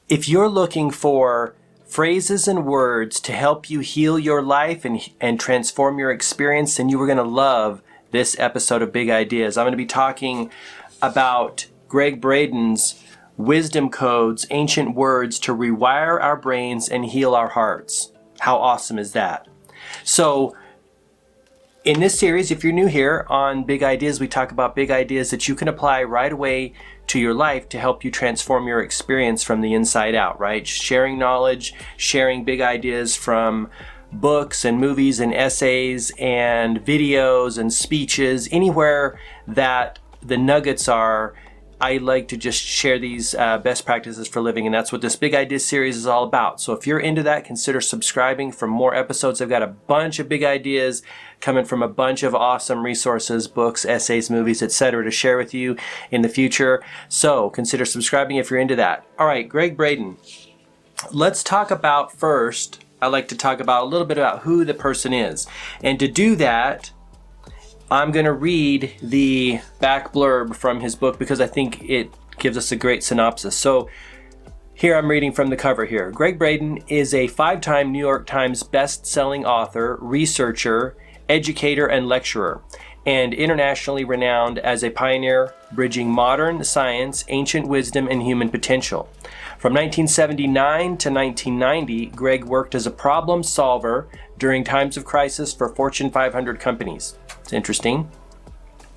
If you're looking for phrases and words to help you heal your life and transform your experience, then you are going to love this episode of Big Ideas. I'm going to be talking about Gregg Braden's wisdom codes, ancient words to rewire our brains and heal our hearts. How awesome is that? So, in this series, if you're new here on Big Ideas, we talk about big ideas that you can apply right away to your life to help you transform your experience from the inside out, right? Sharing knowledge, sharing big ideas from books and movies and essays and videos and speeches, anywhere that the nuggets are. I like to just share these best practices for living, and that's what this Big Ideas series is all about. So if you're into that, consider subscribing for more episodes. I've got a bunch of big ideas coming from a bunch of awesome resources, books, essays, movies, etc. to share with you in the future. So consider subscribing if you're into that. All right, Gregg Braden. Let's talk about first, I like to talk about a little bit about who the person is. And to do that, I'm going to read the back blurb from his book because I think it gives us a great synopsis. So here I'm reading from the cover here. Gregg Braden is a 5-time New York Times best-selling author, researcher, educator, and lecturer, and internationally renowned as a pioneer bridging modern science, ancient wisdom, and human potential. From 1979 to 1990, Gregg worked as a problem solver during times of crisis for Fortune 500 companies. It's interesting.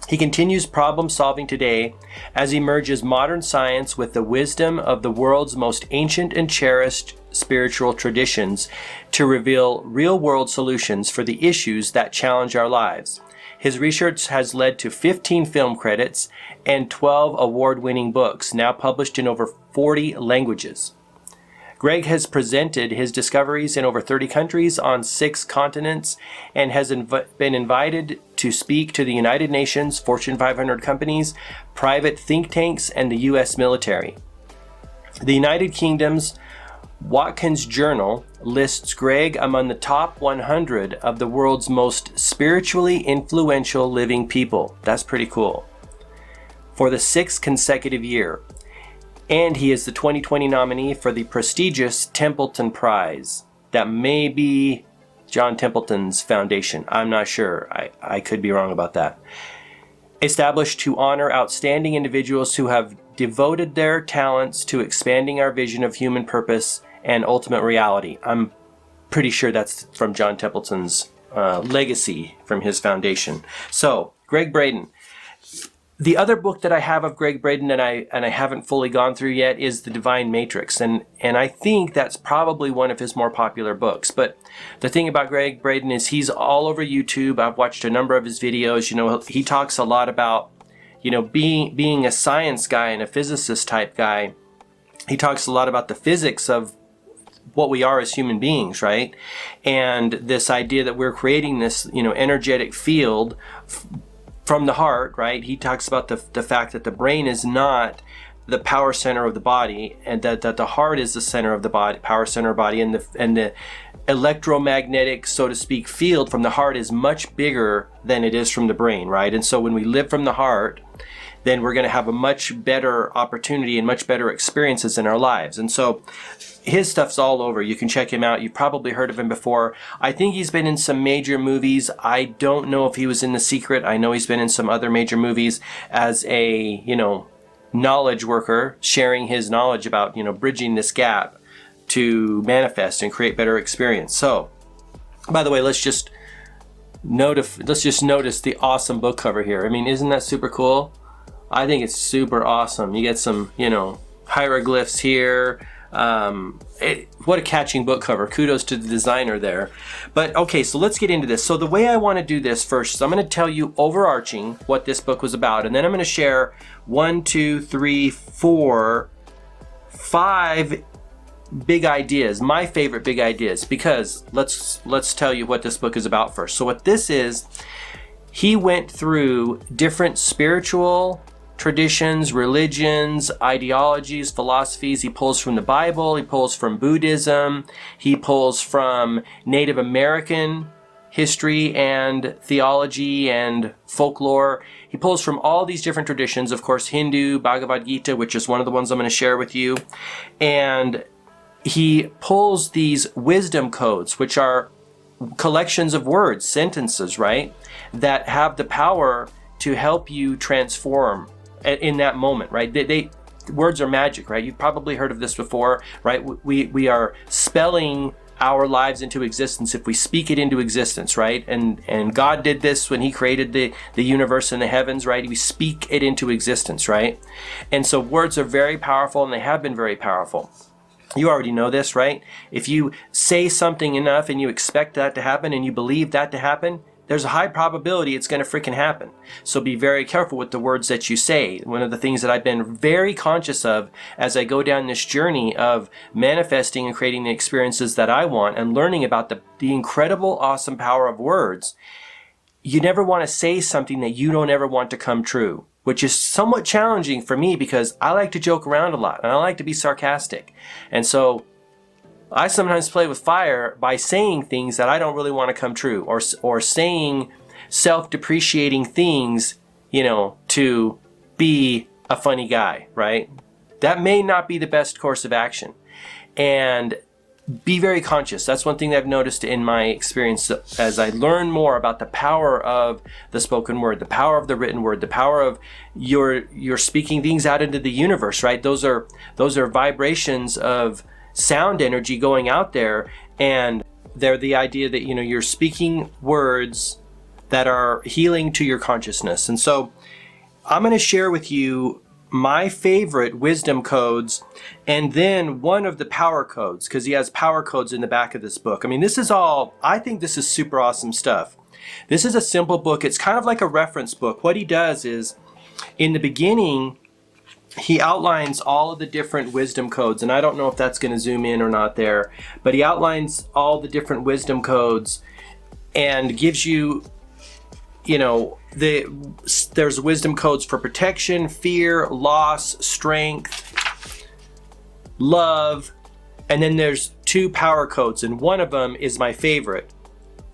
He continues problem solving today as he merges modern science with the wisdom of the world's most ancient and cherished spiritual traditions to reveal real-world solutions for the issues that challenge our lives. His research has led to 15 film credits and 12 award-winning books, now published in over 40 languages. Gregg has presented his discoveries in over 30 countries on 6 continents and has been invited to speak to the United Nations, Fortune 500 companies, private think tanks, and the U.S. military. The United Kingdom's Watkins Journal lists Gregg among the top 100 of the world's most spiritually influential living people. That's pretty cool. For the 6th consecutive year. And he is the 2020 nominee for the prestigious Templeton Prize. That may be John Templeton's foundation. I'm not sure. I could be wrong about that. Established to honor outstanding individuals who have devoted their talents to expanding our vision of human purpose and ultimate reality. I'm pretty sure that's from John Templeton's legacy from his foundation. So, Gregg Braden. The other book that I have of Gregg Braden and I haven't fully gone through yet is The Divine Matrix, and I think that's probably one of his more popular books. But the thing about Gregg Braden is he's all over YouTube. I've watched a number of his videos. You know, he talks a lot about, you know, being a science guy and a physicist type guy. He talks a lot about the physics of what we are as human beings, right? And this idea that we're creating this, you know, energetic field from the heart, right? He talks about the fact that the brain is not the power center of the body, and that the heart is the center of the body, power center of the body, and the electromagnetic, so to speak, field from the heart is much bigger than it is from the brain, right? And so when we live from the heart, then we're going to have a much better opportunity and much better experiences in our lives. And so his stuff's all over. You can check him out. You've probably heard of him before. I think he's been in some major movies. I don't know if he was in The Secret. I know he's been in some other major movies as a, you know, knowledge worker, sharing his knowledge about, you know, bridging this gap to manifest and create better experience. So, by the way, let's just notice the awesome book cover here. I mean, isn't that super cool? I think it's super awesome. You get some, you know, hieroglyphs here. What a catching book cover. Kudos to the designer there. But okay, so let's get into this. So the way I want to do this first is I'm going to tell you overarching what this book was about, and then I'm going to share 1, 2, 3, 4, 5 big ideas, my favorite big ideas, because let's tell you what this book is about first. So what this is, he went through different spiritual traditions, religions, ideologies, philosophies. He pulls from the Bible, he pulls from Buddhism, he pulls from Native American history and theology and folklore. He pulls from all these different traditions, of course, Hindu, Bhagavad Gita, which is one of the ones I'm going to share with you. And he pulls these wisdom codes, which are collections of words, sentences, right, that have the power to help you transform in that moment, right? Words are magic, right? You've probably heard of this before, right? We are spelling our lives into existence if we speak it into existence, right? And God did this when he created the universe and the heavens, right? We speak it into existence, right? And so words are very powerful, and they have been very powerful. You already know this, right? If you say something enough and you expect that to happen and you believe that to happen, there's a high probability it's going to freaking happen. So be very careful with the words that you say. One of the things that I've been very conscious of as I go down this journey of manifesting and creating the experiences that I want and learning about the incredible, awesome power of words, you never want to say something that you don't ever want to come true, which is somewhat challenging for me because I like to joke around a lot and I like to be sarcastic. And so I sometimes play with fire by saying things that I don't really want to come true, or saying self-depreciating things, to be a funny guy, right? That may not be the best course of action. And be very conscious. That's one thing that I've noticed in my experience as I learn more about the power of the spoken word, the power of the written word, the power of your speaking things out into the universe, right? Those are vibrations of sound energy going out there, and they're the idea that you're speaking words that are healing to your consciousness. And so I'm going to share with you my favorite wisdom codes and then one of the power codes, because he has power codes in the back of this book. I mean, I think this is super awesome stuff. This is a simple book. It's kind of like a reference book. What he does is, in the beginning, he outlines all of the different wisdom codes, and I don't know if that's going to zoom in or not there, but he outlines all the different wisdom codes and gives you, there's wisdom codes for protection, fear, loss, strength, love, and then there's 2 power codes, and one of them is my favorite,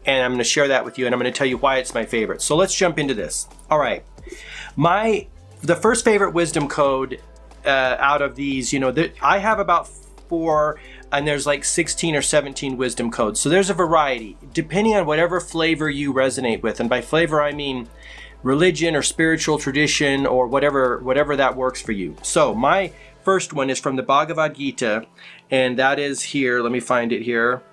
and I'm going to share that with you, and I'm going to tell you why it's my favorite. So let's jump into this. All right. The first favorite wisdom code out of these, I have about 4, and there's like 16 or 17 wisdom codes. So there's a variety, depending on whatever flavor you resonate with. And by flavor, I mean religion or spiritual tradition or whatever that works for you. So my first one is from the Bhagavad Gita, and that is here. Let me find it here.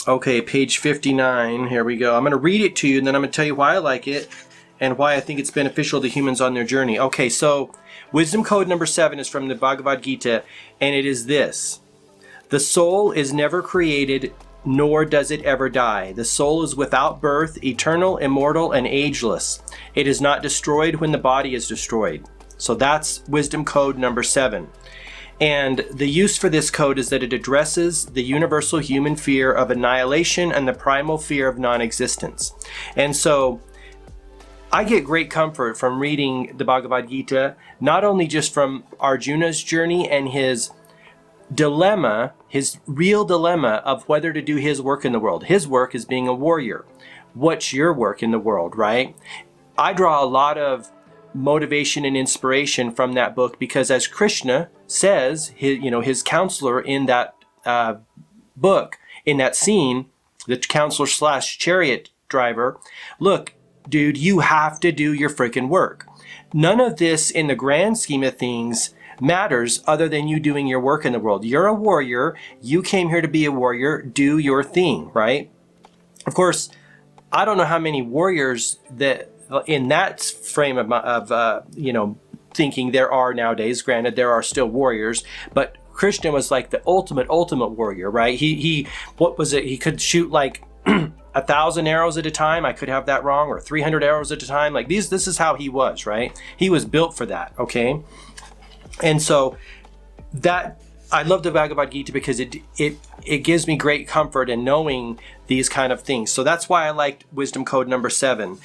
Okay, page 59. Here we go. I'm going to read it to you, and then I'm going to tell you why I like it and why I think it's beneficial to humans on their journey. Okay, so wisdom code number 7 is from the Bhagavad Gita, and it is this: the soul is never created, nor does it ever die. The soul is without birth, eternal, immortal, and ageless. It is not destroyed when the body is destroyed. So that's wisdom code number 7. And the use for this code is that it addresses the universal human fear of annihilation and the primal fear of non-existence. And so I get great comfort from reading the Bhagavad Gita, not only just from Arjuna's journey and his dilemma, his real dilemma of whether to do his work in the world. His work is being a warrior. What's your work in the world, right? I draw a lot of motivation and inspiration from that book because, as Krishna says, his counselor in that book, in that scene, the counselor / chariot driver, look, dude, you have to do your freaking work. None of this in the grand scheme of things matters other than you doing your work in the world. You're a warrior. You came here to be a warrior. Do your thing, right? Of course, I don't know how many warriors that in that frame of thinking there are nowadays. Granted, there are still warriors, but Krishna was like the ultimate warrior, right? He what was it? He could shoot like 1,000 arrows at a time. I could have that wrong, or 300 arrows at a time. Like this is how he was, right? He was built for that, okay? And so that I love the Bhagavad Gita because it gives me great comfort in knowing these kind of things. So that's why I liked wisdom code number 7.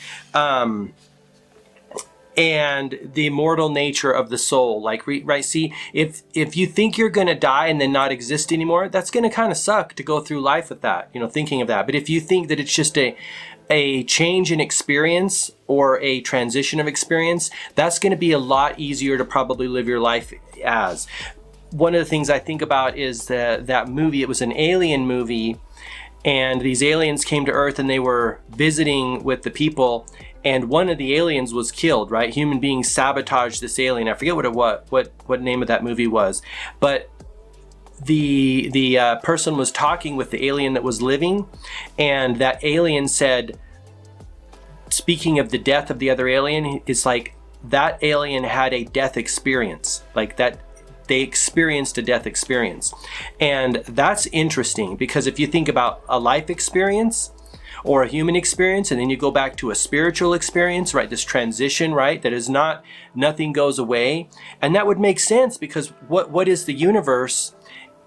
and the immortal nature of the soul. Like, right, see, if you think you're going to die and then not exist anymore, that's going to kind of suck to go through life with that, thinking of that. But if you think that it's just a change in experience or a transition of experience, that's going to be a lot easier to probably live your life as. One of the things I think about is that movie. It was an alien movie, and these aliens came to Earth and they were visiting with the people, and one of the aliens was killed, right? Human beings sabotaged this alien. I forget what name of that movie was, but the person was talking with the alien that was living, and that alien said, speaking of the death of the other alien, it's like that alien had a death experience, like that they experienced a death experience. And that's interesting, because if you think about a life experience or a human experience, and then you go back to a spiritual experience, right? This transition, right? That is not, nothing goes away. And that would make sense, because what is the universe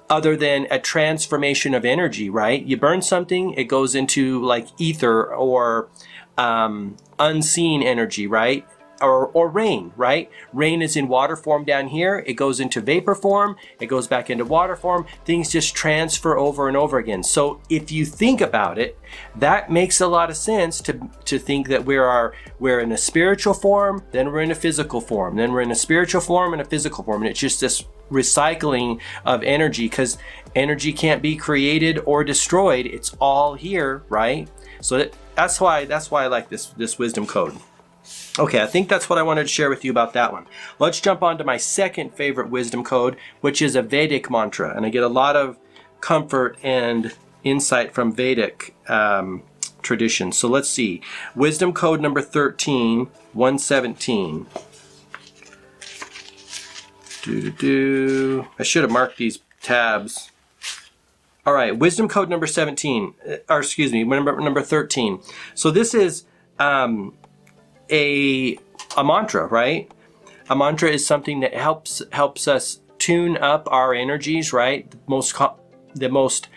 other than a transformation of energy, right? You burn something, it goes into like ether or unseen energy, right? Or rain, right? Rain is in water form down here. It goes into vapor form. It goes back into water form. Things just transfer over and over again. So if you think about it, that makes a lot of sense to think that we're in a spiritual form, then we're in a physical form, then we're in a spiritual form and a physical form. And it's just this recycling of energy, because energy can't be created or destroyed. It's all here, right? So that's why I like this wisdom code. Okay, I think that's what I wanted to share with you about that one. Let's jump on to my second favorite wisdom code, which is a Vedic mantra. And I get a lot of comfort and insight from Vedic tradition. So let's see. Wisdom code number 13, 117. I should have marked these tabs. All right, wisdom code number 17, or excuse me, number 13. So this is a mantra, right? A mantra is something that helps us tune up our energies, right? The most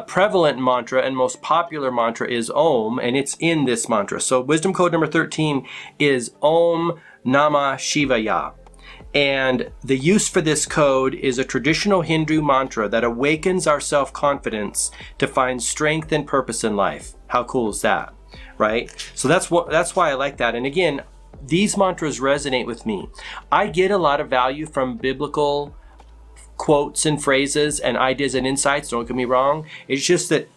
prevalent mantra and most popular mantra is Om, and it's in this mantra. So wisdom code number 13 is Om Namah Shivaya. And the use for this code is a traditional Hindu mantra that awakens our self-confidence to find strength and purpose in life. How cool is that, right? So that's why I like that. And again, these mantras resonate with me. I get a lot of value from biblical quotes and phrases and ideas and insights, don't get me wrong. It's just that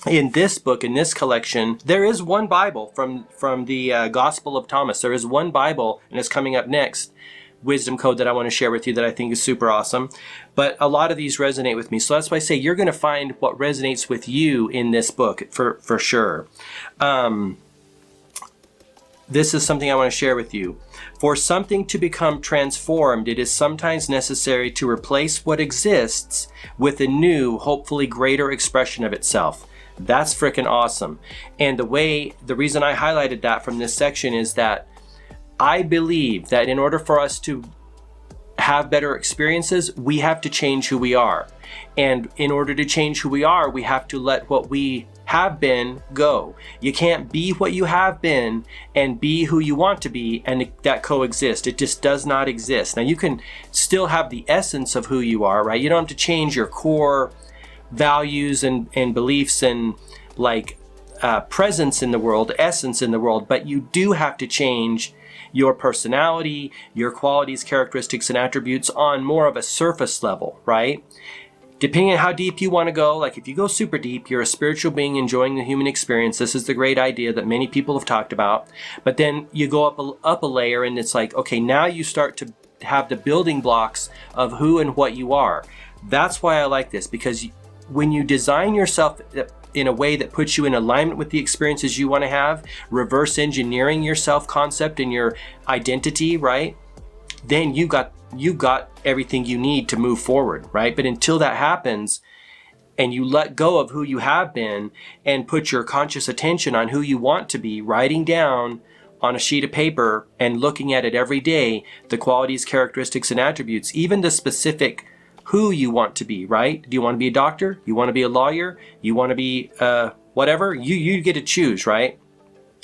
in this book, in this collection, there is one Bible from the Gospel of Thomas. There is one Bible, and it's coming up next, wisdom code that I want to share with you that I think is super awesome. But a lot of these resonate with me. So that's why I say you're going to find what resonates with you in this book for sure. This is something I want to share with you. For something to become transformed, it is sometimes necessary to replace what exists with a new, hopefully greater expression of itself. That's freaking awesome. And the reason I highlighted that from this section is that I believe that in order for us to have better experiences, we have to change who we are. And in order to change who we are, we have to let what we have been go. You can't be what you have been and be who you want to be and that coexist. It just does not exist. Now you can still have the essence of who you are, right? You don't have to change your core values and beliefs and like presence in the world, essence in the world, but you do have to change your personality, your qualities, characteristics, and attributes on more of a surface level, right? Depending on how deep you want to go, like if you go super deep, you're a spiritual being enjoying the human experience. This is the great idea that many people have talked about. But then you go up a layer and it's like, okay, now you start to have the building blocks of who and what you are. That's why I like this, because when you design yourself in a way that puts you in alignment with the experiences you want to have, reverse engineering your self-concept and your identity, right? Then you got everything you need to move forward, right? But until that happens and you let go of who you have been and put your conscious attention on who you want to be, writing down on a sheet of paper and looking at it every day, the qualities, characteristics, and attributes, even the specific who you want to be, right? Do you want to be a doctor? You want to be a lawyer? You want to be whatever? You get to choose, right?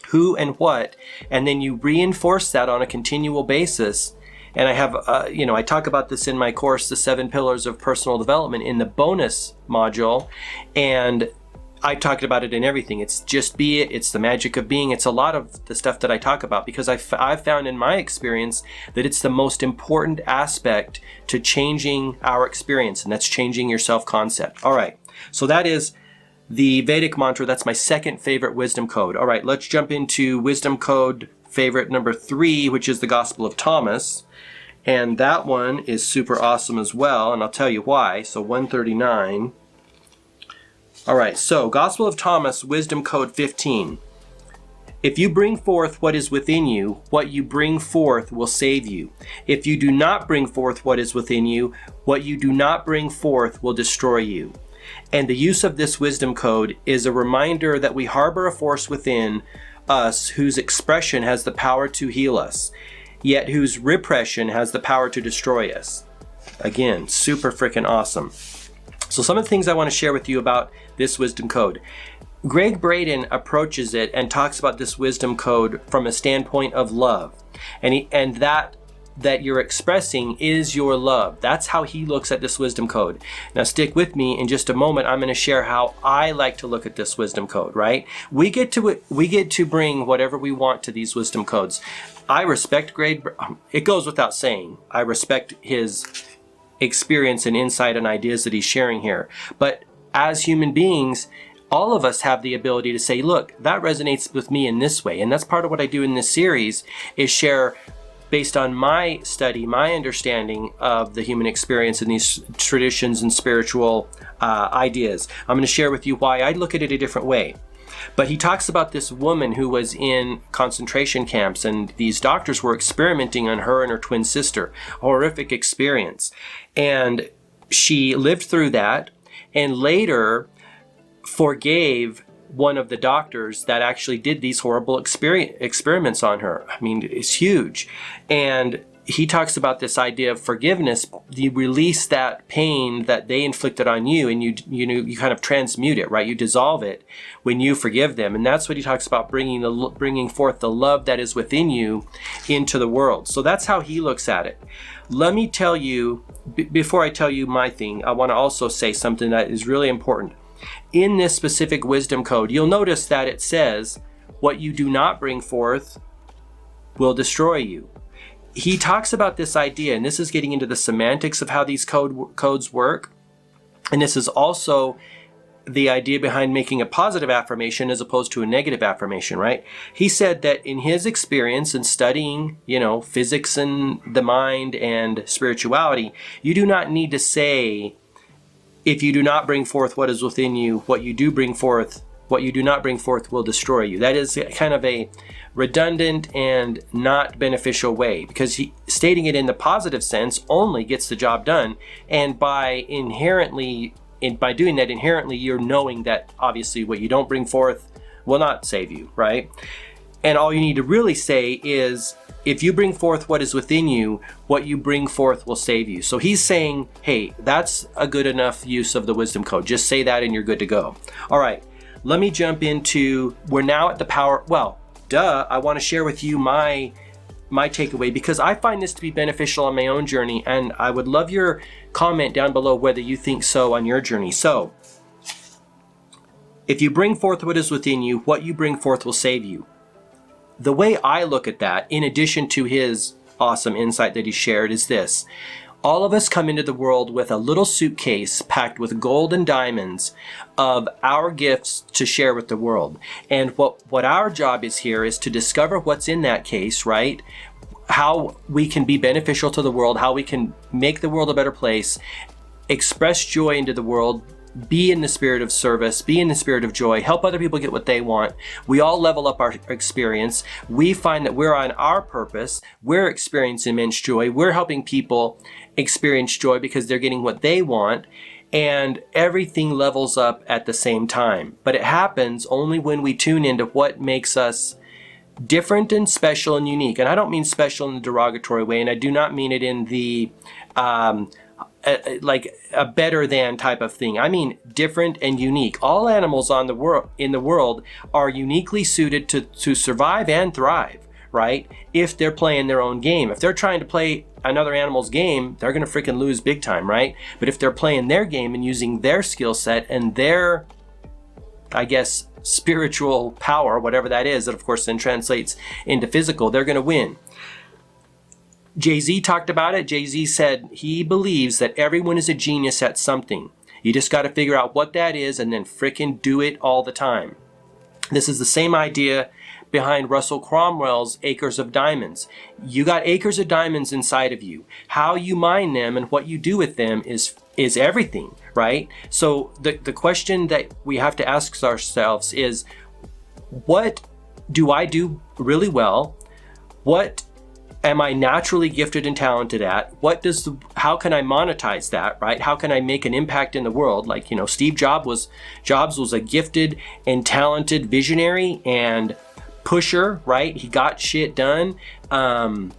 who and what, and then you reinforce that on a continual basis. And I have, I talk about this in my course, The 7 Pillars of Personal Development, in the bonus module. And I talked about it in everything. It's just be it. It's the magic of being. It's a lot of the stuff that I talk about because I've found in my experience that it's the most important aspect to changing our experience, and that's changing your self-concept. All right. So that is the Vedic mantra. That's my second favorite wisdom code. All right. Let's jump into wisdom code favorite number 3, which is the Gospel of Thomas. And that one is super awesome as well. And I'll tell you why. So 139. All right, so Gospel of Thomas, Wisdom Code 15. If you bring forth what is within you, what you bring forth will save you. If you do not bring forth what is within you, what you do not bring forth will destroy you. And the use of this wisdom code is a reminder that we harbor a force within us whose expression has the power to heal us, yet whose repression has the power to destroy us. Again, super freaking awesome. So some of the things I want to share with you about this wisdom code. Gregg Braden approaches it and talks about this wisdom code from a standpoint of love. And that you're expressing is your love. That's how he looks at this wisdom code. Now stick with me. In just a moment, I'm going to share how I like to look at this wisdom code, right? We get to bring whatever we want to these wisdom codes. I respect Gregg. It goes without saying. I respect his experience and insight and ideas that he's sharing here. But as human beings, all of us have the ability to say, look, that resonates with me in this way. And that's part of what I do in this series, is share based on my study, my understanding of the human experience and these traditions and spiritual ideas. I'm going to share with you why I look at it a different way. But he talks about this woman who was in concentration camps, and these doctors were experimenting on her and her twin sister. A horrific experience. And she lived through that and later forgave one of the doctors that actually did these horrible experiments on her. I mean, it's huge. And he talks about this idea of forgiveness. You release that pain that they inflicted on you, and you kind of transmute it, right? You dissolve it when you forgive them, and that's what he talks about, bringing forth the love that is within you into the world. So that's how he looks at it. Let me tell you, before I tell you my thing, I want to also say something that is really important. In this specific wisdom code, you'll notice that it says, "What you do not bring forth will destroy you." He talks about this idea, and this is getting into the semantics of how these codes work. And this is also the idea behind making a positive affirmation as opposed to a negative affirmation, right? He said that in his experience in studying, physics and the mind and spirituality, you do not need to say, if you do not bring forth what is within you, what you do not bring forth will destroy you. That is kind of a redundant and not beneficial way, because stating it in the positive sense only gets the job done. And by doing that inherently, you're knowing that obviously what you don't bring forth will not save you, right? And all you need to really say is, if you bring forth what is within you, what you bring forth will save you. So he's saying, hey, that's a good enough use of the wisdom code. Just say that and you're good to go. All right, let me jump into, we're now at the power. Well, I want to share with you my takeaway, because I find this to be beneficial on my own journey, and I would love your comment down below whether you think so on your journey. So, if you bring forth what is within you, what you bring forth will save you. The way I look at that, in addition to his awesome insight that he shared, is this. All of us come into the world with a little suitcase packed with gold and diamonds of our gifts to share with the world. And what our job is here is to discover what's in that case, right? How we can be beneficial to the world, how we can make the world a better place, express joy into the world, be in the spirit of service, be in the spirit of joy, help other people get what they want. We all level up our experience. We find that we're on our purpose. We're experiencing immense joy. We're helping people experience joy because they're getting what they want. And everything levels up at the same time. But it happens only when we tune into what makes us different and special and unique. And I don't mean special in a derogatory way, and I do not mean it in the like a better than type of thing. I mean different and unique. All animals in the world are uniquely suited to survive and thrive, right? If they're playing their own game. If they're trying to play another animal's game, they're going to freaking lose big time, right? But if they're playing their game and using their skill set and their, I guess, spiritual power, whatever that is, that of course then translates into physical, they're going to win. Jay-Z talked about it. Jay-Z said he believes that everyone is a genius at something. You just got to figure out what that is and then frickin' do it all the time. This is the same idea behind Russell Cromwell's Acres of Diamonds. You got acres of diamonds inside of you. How you mine them and what you do with them is everything, right? So the question that we have to ask ourselves is, what do I do really well? What am I naturally gifted and talented at? How can I monetize that, right? How can I make an impact in the world? Like, Steve Jobs was a gifted and talented visionary and pusher, right? He got shit done. That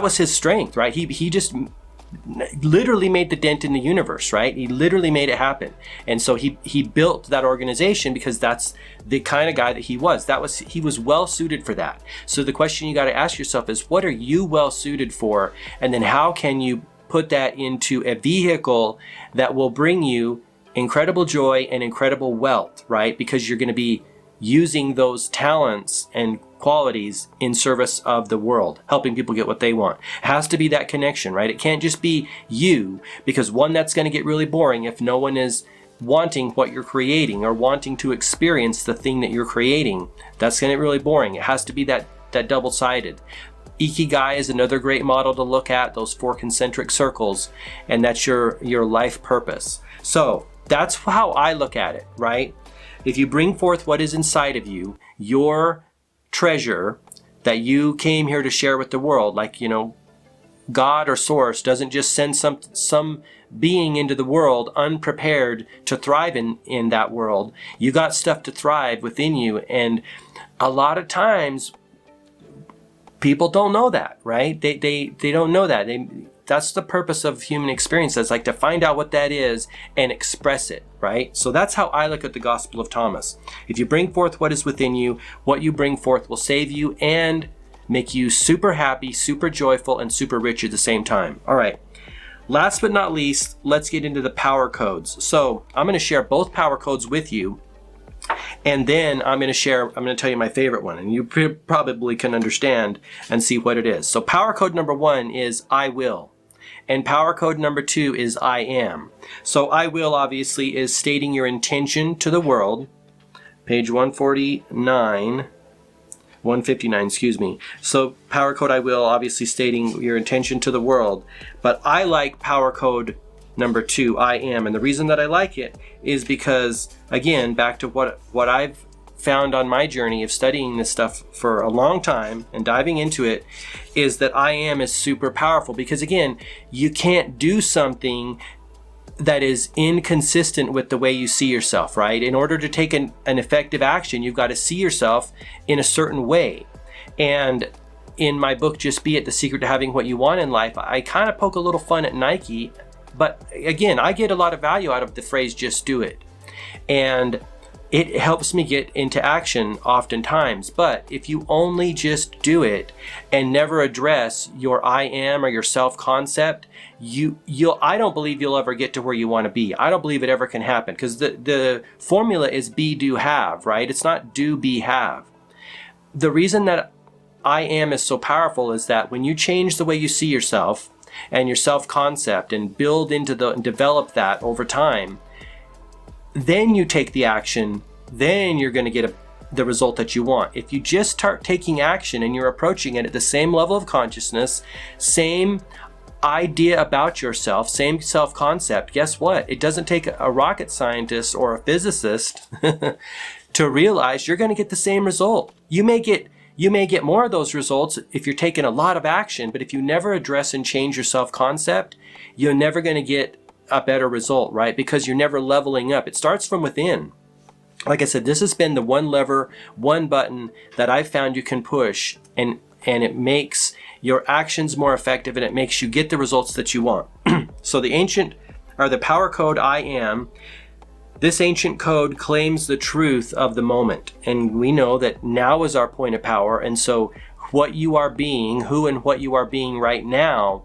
was his strength, right? He just literally made the dent in the universe, right? He literally made it happen. And so he built that organization because that's the kind of guy that he was. He was well suited for that. So the question you got to ask yourself is, what are you well suited for? And then how can you put that into a vehicle that will bring you incredible joy and incredible wealth, right? Because you're going to be using those talents and qualities in service of the world, helping people get what they want. It has to be that connection, right? It can't just be you, because one, that's going to get really boring if no one is wanting what you're creating or wanting to experience the thing that you're creating. That's going to get really boring. It has to be that double-sided. Ikigai is another great model to look at, those 4 concentric circles, and that's your life purpose. So that's how I look at it, right? If you bring forth what is inside of you, your treasure that you came here to share with the world, like, God or Source doesn't just send some being into the world unprepared to thrive in that world. You got stuff to thrive within you. And a lot of times people don't know that, right? They don't know that. That's the purpose of human experience. It's like to find out what that is and express it, right? So that's how I look at the Gospel of Thomas. If you bring forth what is within you, what you bring forth will save you and make you super happy, super joyful, and super rich at the same time. All right. Last but not least, let's get into the power codes. So I'm going to share both power codes with you. And then I'm going to tell you my favorite one, and you probably can understand and see what it is. So power code number 1 is I will. And power code number 2 is I am. So I will obviously is stating your intention to the world. Page 159, excuse me. So power code I will obviously stating your intention to the world. But I like power code number 2, I am. And the reason that I like it is because, again, back to what I've found on my journey of studying this stuff for a long time and diving into it, is that I am is super powerful. Because again, you can't do something that is inconsistent with the way you see yourself, right? In order to take an effective action, you've got to see yourself in a certain way. And in my book, Just Be It, The Secret to Having What You Want in Life, I kind of poke a little fun at Nike. But again, I get a lot of value out of the phrase, just do it. And it helps me get into action oftentimes. But if you only just do it and never address your I am or your self-concept, I don't believe you'll ever get to where you want to be. I don't believe it ever can happen, because the formula is be, do, have, right? It's not do, be, have. The reason that I am is so powerful is that when you change the way you see yourself and your self-concept and build into and develop that over time, then you take the action, then you're going to get the result that you want. If you just start taking action and you're approaching it at the same level of consciousness, same idea about yourself, same self-concept, guess what? It doesn't take a rocket scientist or a physicist to realize you're going to get the same result. You may get more of those results if you're taking a lot of action, but if you never address and change your self-concept, you're never going to get a better result, right? Because you're never leveling up. It starts from within. Like I said, this has been the one lever, one button that I've found you can push, and it makes your actions more effective, and it makes you get the results that you want. So the power code I am, this ancient code claims the truth of the moment. And we know that now is our point of power. And so what you are being, who and what you are being right now,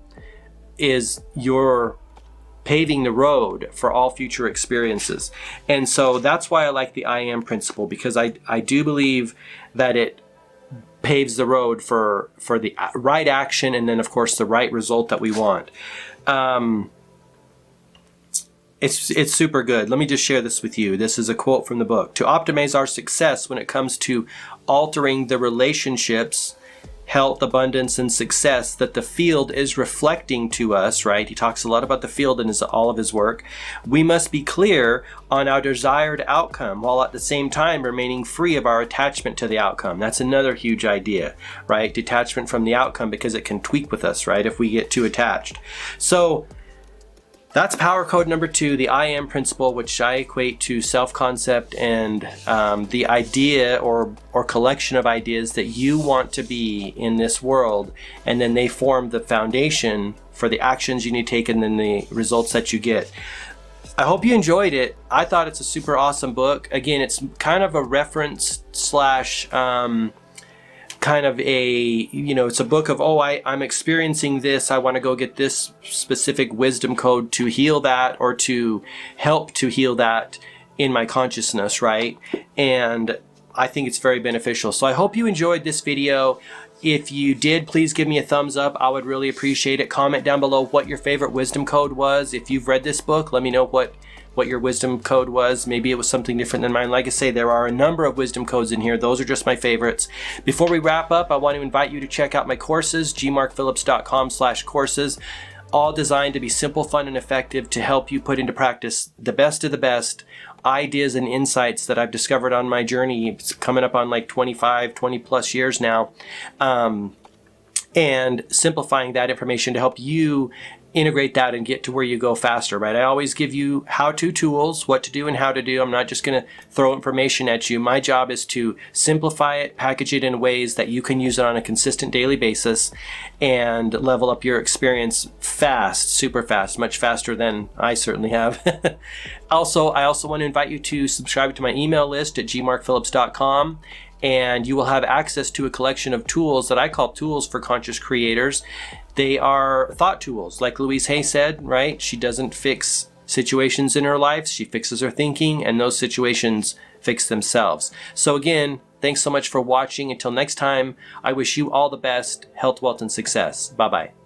is your paving the road for all future experiences. And so that's why I like the I am principle, because I do believe that it paves the road for the right action, and then of course the right result that we want. It's super good. Let me just share this with you. This is a quote from the book. To optimize our success when it comes to altering the relationships, health, abundance, and success that the field is reflecting to us, right? He talks a lot about the field in all of his work. We must be clear on our desired outcome while at the same time remaining free of our attachment to the outcome. That's another huge idea, right? Detachment from the outcome, because it can tweak with us, right? If we get too attached. So that's power code number 2, the I am principle, which I equate to self-concept and the idea or collection of ideas that you want to be in this world. And then they form the foundation for the actions you need to take and then the results that you get. I hope you enjoyed it. I thought it's a super awesome book. Again, it's kind of a reference slash kind of a, it's a book of, I'm experiencing this. I want to go get this specific wisdom code to heal that, or to help to heal that in my consciousness, right? And I think it's very beneficial. So I hope you enjoyed this video. If you did, please give me a thumbs up. I would really appreciate it. Comment down below what your favorite wisdom code was. If you've read this book, let me know what your wisdom code was. Maybe it was something different than mine. Like I say, there are a number of wisdom codes in here. Those are just my favorites. Before we wrap up, I want to invite you to check out my courses, gmarkphillips.com/courses, all designed to be simple, fun, and effective to help you put into practice the best of the best ideas and insights that I've discovered on my journey. It's coming up on like 20 plus years now. And simplifying that information to help you integrate that and get to where you go faster, right? I always give you how-to tools, what to do and how to do. I'm not just going to throw information at you. My job is to simplify it, package it in ways that you can use it on a consistent daily basis and level up your experience fast, super fast, much faster than I certainly have. I also want to invite you to subscribe to my email list at gmarkphillips.com. And you will have access to a collection of tools that I call tools for conscious creators. They are thought tools. Like Louise Hay said, right? She doesn't fix situations in her life. She fixes her thinking, and those situations fix themselves. So again, thanks so much for watching. Until next time, I wish you all the best, health, wealth, and success. Bye-bye.